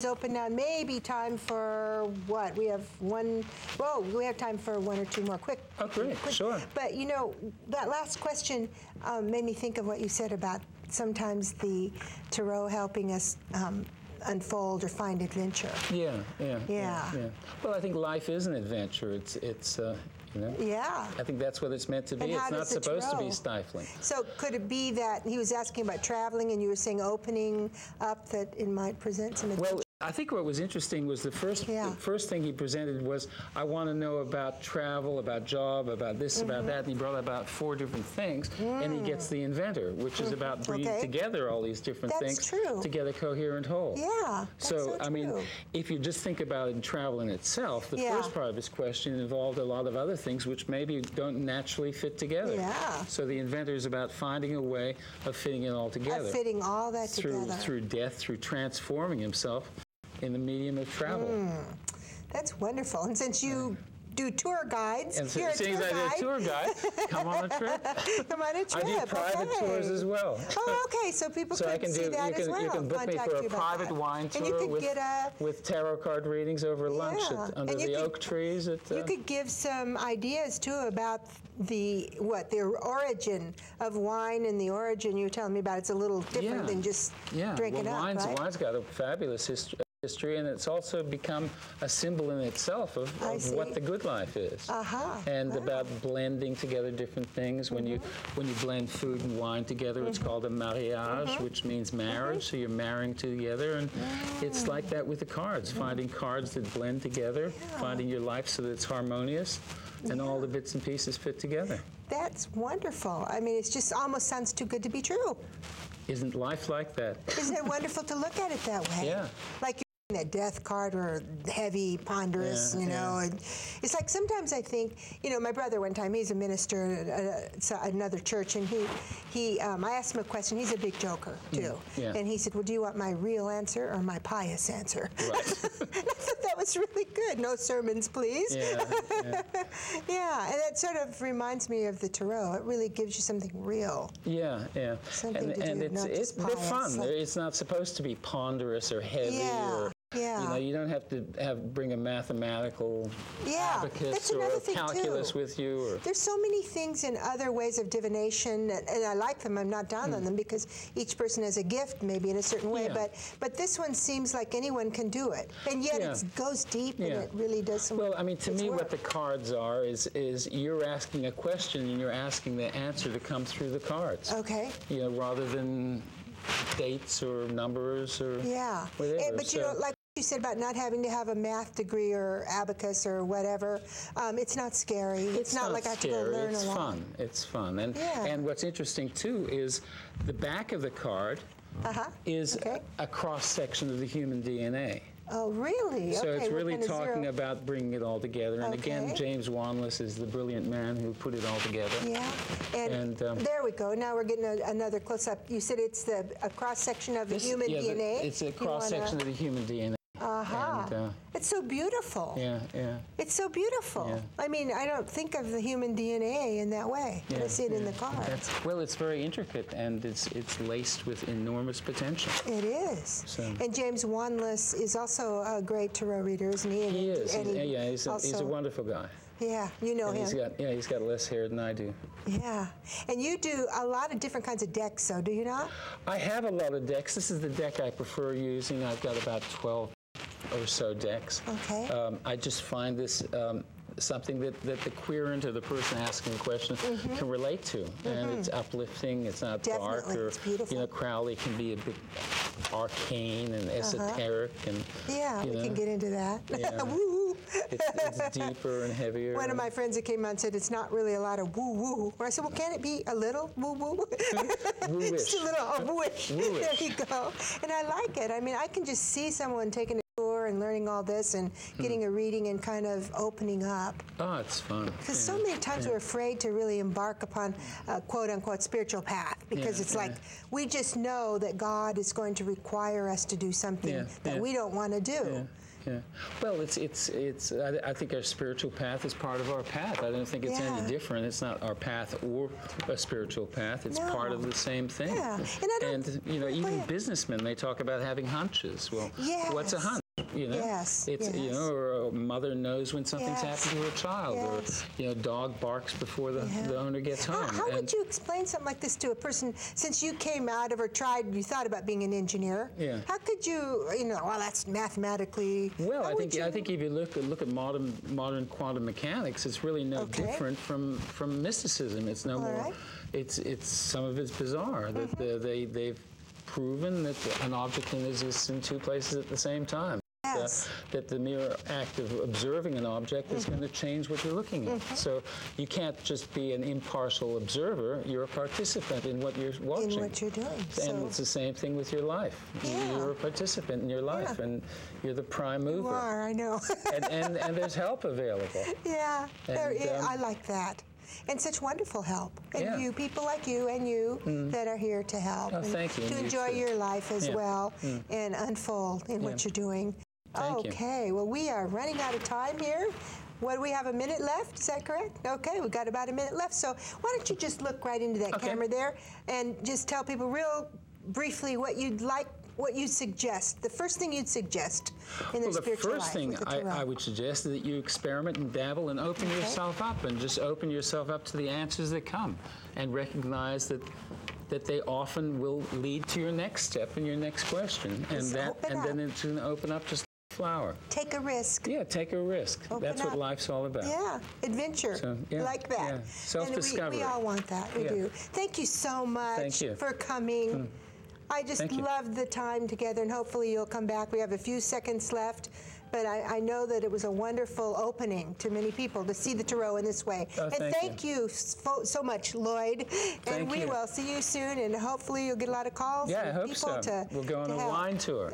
it's open now. Maybe time for what? We have we have time for one or two more quick. Oh, great, sure. But you know, that last question made me think of what you said about sometimes the tarot helping us unfold or find adventure. Yeah. Yeah. Well, I think life is an adventure. It's you know? Yeah. I think that's what it's meant to be. It's not supposed to be stifling. So could it be that he was asking about traveling and you were saying opening up, that it might present some adventure? Well, I think what was interesting was the first thing he presented was, I want to know about travel, about job, about this, about that, and he brought about 4 different things, and he gets the inventor, which is about bringing together all these different things to get a coherent whole. Yeah, so I mean, if you just think about it in travel in itself, the first part of his question involved a lot of other things which maybe don't naturally fit together. Yeah. So the inventor is about finding a way of fitting it all together. Of fitting all that together. Through death, through transforming himself in the medium of travel. That's wonderful. And since you do tour guides, and you're a tour guide. I do a tour guide. Come on a trip. Come on a trip. I do private tours as well. Oh, okay. So people can see that as well. You can book me for a private wine tour with tarot card readings over lunch under the oak trees. You could give some ideas too about the origin of wine, and the origin you were telling me about. It's a little different than just drinking up. Wine's got a fabulous history, and it's also become a symbol in itself of what the good life is, and about blending together different things. When you blend food and wine together, it's called a mariage, which means marriage. So you're marrying together, and it's like that with the cards. Finding cards that blend together, finding your life so that it's harmonious, and all the bits and pieces fit together. That's wonderful. I mean, it just almost sounds too good to be true. Isn't life like that? Isn't it wonderful to look at it that way? Yeah. Like that death card, or heavy, ponderous, you know. And it's like sometimes I think, you know, my brother one time, he's a minister at another church, and I asked him a question. He's a big joker too, and he said, "Well, do you want my real answer or my pious answer?" Right. I thought that was really good. No sermons, please. Yeah, and that sort of reminds me of the tarot. It really gives you something real. Yeah. Something to do, not just pious. They're fun. It's not supposed to be ponderous or heavy or. You know, you don't have to bring a mathematical abacus or calculus with you. Or there's so many things in other ways of divination, and I like them. I'm not down on them because each person has a gift, maybe in a certain way. But this one seems like anyone can do it, and yet it goes deep, and it really does some. Well, I mean, to me, what the cards are is you're asking a question and you're asking the answer to come through the cards. Okay. You know, rather than dates or numbers or whatever. But you know, like you said about not having to have a math degree or abacus or whatever, it's not scary. It's not like I have to go learn a lot. It's fun. And what's interesting too is the back of the card is a cross-section of the human DNA. Oh, really? So it's really talking about bringing it all together. And again, James Wanless is the brilliant man who put it all together. Yeah. And there we go. Now we're getting another close-up. You said it's a cross-section of the human DNA? It's a cross-section of the human DNA. It's so beautiful. Yeah. It's so beautiful. Yeah. I mean, I don't think of the human DNA in that way. I see it in the card. Well, it's very intricate, and it's laced with enormous potential. It is. So. And James Wanless is also a great tarot reader, isn't he? He is. He's a wonderful guy. Yeah, you know him. He's got less hair than I do. Yeah. And you do a lot of different kinds of decks, though, do you not? I have a lot of decks. This is the deck I prefer using. I've got about 12 or so decks. Okay. I just find this something that the querent or the person asking the question can relate to, and it's uplifting. It's not dark, or it's beautiful. You know, Crowley can be a bit arcane and esoteric, and we can get into that. Yeah. Woo. It's deeper and heavier. One of my friends that came on said it's not really a lot of woo-woo. I said, well, can it be a little woo-woo? Woo-wish. Just a little woo-wish. There you go. And I like it. I mean, I can just see someone taking a tour tour and learning all this and getting a reading and kind of opening up. Oh, it's fun. Because so many times we're afraid to really embark upon a quote-unquote spiritual path because it's like we just know that God is going to require us to do something that we don't want to do. Yeah. Well, I think our spiritual path is part of our path. I don't think it's any different. It's not our path or a spiritual path. It's part of the same thing. Yeah. And you know, even businessmen, they talk about having hunches. Well, what's a hunch? You know, you know, or a mother knows when something's happened to her child, or you know, dog barks before the owner gets home. How would you explain something like this to a person since you came out of or tried? You thought about being an engineer. Yeah. How could you? You know, well, that's mathematically. Well, I think if you look at modern quantum mechanics, it's really no different from mysticism. It's no more. It's some of it's bizarre that they've proven that an object can exist in two places at the same time. That the mere act of observing an object is going to change what you're looking at. So you can't just be an impartial observer. You're a participant in what you're watching. In what you're doing. And it's the same thing with your life. You're a participant in your life, and you're the prime mover. You are, I know. and there's help available. Yeah, I like that. And such wonderful help. And you, people like you and you that are here to help. Oh, thank you. To enjoy your life as well and unfold in what you're doing. Okay, well, we are running out of time here. What, do we have a minute left? Is that correct? Okay, we've got about a minute left. So why don't you just look right into that camera there and just tell people real briefly what you'd like, what you'd suggest, the first thing you'd suggest in their spiritual life. The first thing I would suggest is that you experiment and dabble and open yourself up, and just open yourself up to the answers that come, and recognize that they often will lead to your next step and your next question, and then it's going to open up just like a flower. Take a risk. Yeah, take a risk. That's what life's all about. Yeah, adventure. So, like that. Yeah. Self-discovery. We all want that. We do. Thank you so much for coming. I just loved the time together, and hopefully you'll come back. We have a few seconds left, but I know that it was a wonderful opening to many people to see the Tarot in this way. Oh, and thank you so much, Lloyd. And we will see you soon, and hopefully you'll get a lot of calls. Yeah, I hope so. We'll go on a wine tour.